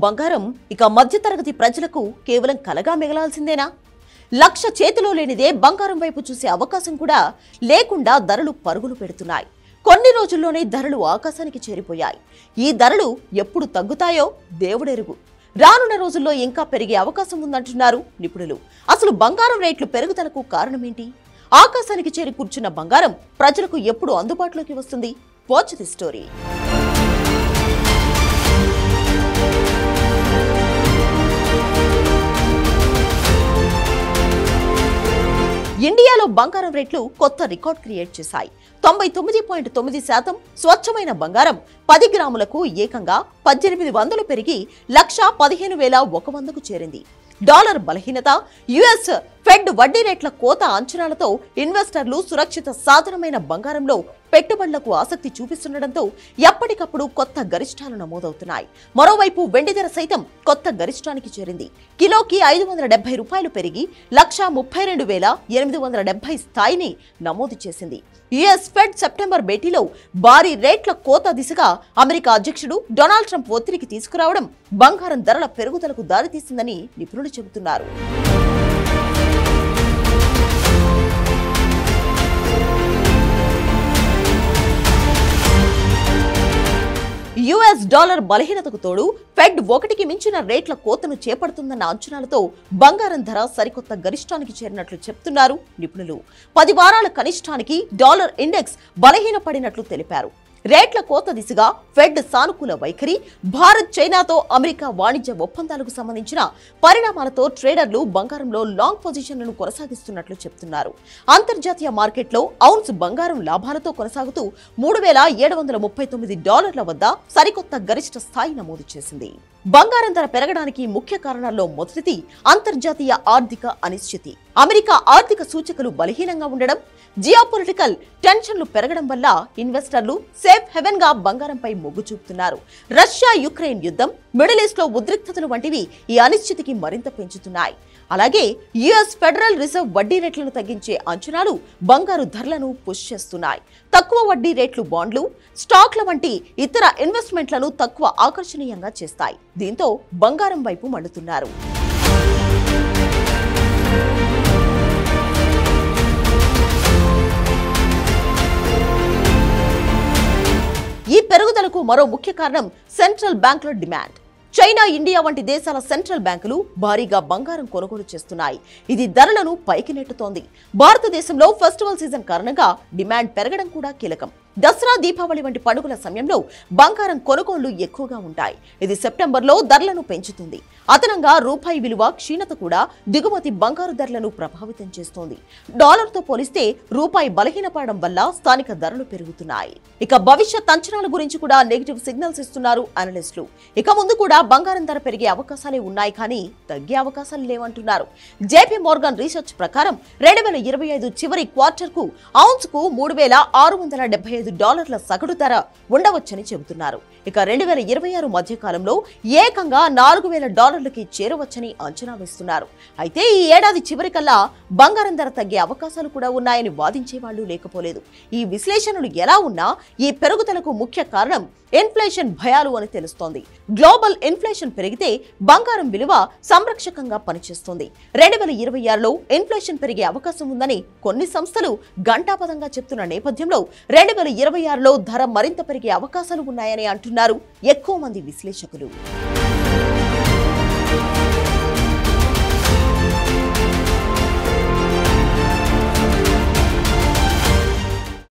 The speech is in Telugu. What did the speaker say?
బంగారం ఇక మధ్యతరగతి ప్రజలకు కేవలం కలగా మిగలాల్సిందేనా? లక్ష చేతిలో లేనిదే బంగారం వైపు చూసే అవకాశం కూడా లేకుండా ధరలు పరుగులు పెడుతున్నాయి. కొన్ని రోజుల్లోనే ధరలు ఆకాశానికి చేరిపోయాయి. ఈ ధరలు ఎప్పుడు తగ్గుతాయో దేవుడెరుగు. రానున్న రోజుల్లో ఇంకా పెరిగే అవకాశం ఉందంటున్నారు నిపుణులు. అసలు బంగారం రేట్లు పెరుగుదలకు కారణమేంటి? ఆకాశానికి చేరి కూర్చున్న బంగారం ప్రజలకు ఎప్పుడు అందుబాటులోకి వస్తుంది? Watch the story. ఇండియాలో బంగారం రేట్లు కొత్త రికార్డ్ క్రియేట్ చేశాయి. 99.9% స్వచ్ఛమైన బంగారం 10 గ్రాములకు ఏకంగా 1800 పెరిగి 1,15,100కు చేరింది. డాలర్ బలహీనత, యుఎస్ ఫెడ్ వడ్డీ రేట్ల కోత అంచనాలతో ఇన్వెస్టర్లు సురక్షిత సాధనమైన బంగారంలో పెట్టుబడులకు ఆసక్తి చూపిస్తుండటంతో ఎప్పటికప్పుడు కొత్త గరిష్టాలు నమోదవుతున్నాయి. మరోవైపు వెండి ధర సైతం కొత్త గరిష్టానికి చేరింది. కిలోకి ₹570 పెరిగి 1,32,870 స్థాయిని నమోదు చేసింది. యుఎస్ ఫెడ్ సెప్టెంబర్ భేటీలో భారీ రేట్ల కోత దిశగా అమెరికా అధ్యక్షుడు డొనాల్డ్ ట్రంప్ ఒత్తిడికి తీసుకురావడం బంగారం ధరల పెరుగుదలకు దారితీసిందని నిపుణులు చెబుతున్నారు. యుఎస్ డాలర్ బలహీనతకు తోడు ఫెడ్ 1కి మించిన రేట్ల కోతను చేపడుతుందన్న అంచనాలతో బంగారం ధర సరికొత్త గరిష్టానికి చేరినట్లు చెప్తున్నారు నిపుణులు. 10 వారాల కనిష్టానికి డాలర్ ఇండెక్స్ బలహీనపడినట్లు తెలిపారు. రేట్ల కోత దిశగా ఫెడ్ సానుకూల వైఖరి, భారత్ చైనాతో అమెరికా వాణిజ్య ఒప్పందాలకు సంబంధించిన పరిణామాలతో ట్రేడర్లు బంగారంలో లాంగ్ పొజిషన్లను కొనసాగిస్తున్నట్లు చెప్తున్నారు. అంతర్జాతీయ మార్కెట్లో ఔన్స్ బంగారం లాభాలతో కొనసాగుతూ $3,739 వద్ద సరికొత్త గరిష్ట స్థాయి నమోదు చేసింది. బంగారం ధర పెరగడానికి ముఖ్య కారణాల్లో మొదటిది అంతర్జాతీయ ఆర్థిక అనిశ్చితి. అమెరికా ఆర్థిక సూచికలు బలహీనంగా ఉండడం, జియోపొలిటికల్ టెన్షన్లు పెరగడం వల్ల ఇన్వెస్టర్లు సేఫ్ హెవెన్ గా బంగారంపై మొగ్గు చూపుతున్నారు. రష్యా యుక్రెయిన్ యుద్ధం, మిడిల్ ఈస్ట్ లో ఉద్రిక్తతలు వంటివి ఈ అనిశ్చితికి మరింత పెంచుతున్నాయి. అలాగే యుఎస్ ఫెడరల్ రిజర్వ్ వడ్డీ రేట్లను తగ్గించే అంచనాలు బంగారు ధరలను పుష్ చేస్తున్నాయి. తక్కువ వడ్డీ రేట్లు బాండ్లు, స్టాక్ల వంటి ఇతర ఇన్వెస్ట్మెంట్లను తక్కువ ఆకర్షణీయంగా చేస్తాయి. దీంతో బంగారం వైపు మళ్లుతున్నారు. ఈ పెరుగుదలకు మరో ముఖ్య కారణం సెంట్రల్ బ్యాంకుల డిమాండ్. చైనా, ఇండియా వంటి దేశాల సెంట్రల్ బ్యాంకులు భారీగా బంగారం కొనుగోలు చేస్తున్నాయి. ఇది ధరలను పైకి నెట్టుతోంది. భారతదేశంలో ఫెస్టివల్ సీజన్ కారణంగా డిమాండ్ పెరగడం కూడా కీలకం. దసరా, దీపావళి వంటి పండుగల సమయంలో బంగారం కొనుగోళ్లు ఎక్కువగా ఉంటాయి. ఇది సెప్టెంబర్లో ధరలను పెంచుతుంది. అదనంగా రూపాయి విలువ క్షీణత కూడా దిగుమతి బంగారు ధరలను ప్రభావితం చేస్తోంది. డాలర్తో పోలిస్తే రూపాయి బలహీనపడడం వల్ల స్థానిక ధరలు పెరుగుతున్నాయి. ఇక భవిష్యత్ అంచనాల గురించి కూడా నెగిటివ్ సిగ్నల్స్ ఇస్తున్నారు అనలిస్టులు. ఇక ముందు కూడా బంగారం ధర పెరిగే అవకాశాలే ఉన్నాయి, కానీ తగ్గే అవకాశాలు లేవంటున్నారు. జేపీ మోర్గన్ రీసెర్చ్ ప్రకారం 2025 చివరి క్వార్టర్ కు ఔన్స్ కు $3,675 సగటు ధర ఉండవచ్చని చెబుతున్నారు. ఇక 2026 మధ్య కాలంలో ఏకంగా $4,000కి చేరవచ్చని అంచనా వేస్తున్నారు. అయితే ఈ ఏడాది చివరికల్లా బంగారం ధర తగ్గే అవకాశాలు కూడా ఉన్నాయని వాదించే వాళ్ళు లేకపోలేదు. ఈ విశ్లేషణలు ఎలా ఉన్నా ఈ పెరుగుదలకు ముఖ్య కారణం ఇన్ఫ్లేషన్ భయాలు అని తెలుస్తోంది. గ్లోబల్ ఇన్ఫ్లేషన్ పెరిగితే బంగారం విలువ సంరక్షకంగా పనిచేస్తుంది. 2026లో ఇన్ఫ్లేషన్ పెరిగే అవకాశం ఉందని కొన్ని సంస్థలు ఘంటాపథంగా చెప్తున్న నేపథ్యంలో 2026లో ధర మరింత పెరిగే అవకాశాలు ఉన్నాయని అంటున్నారు ఎక్కువ మంది విశ్లేషకులు.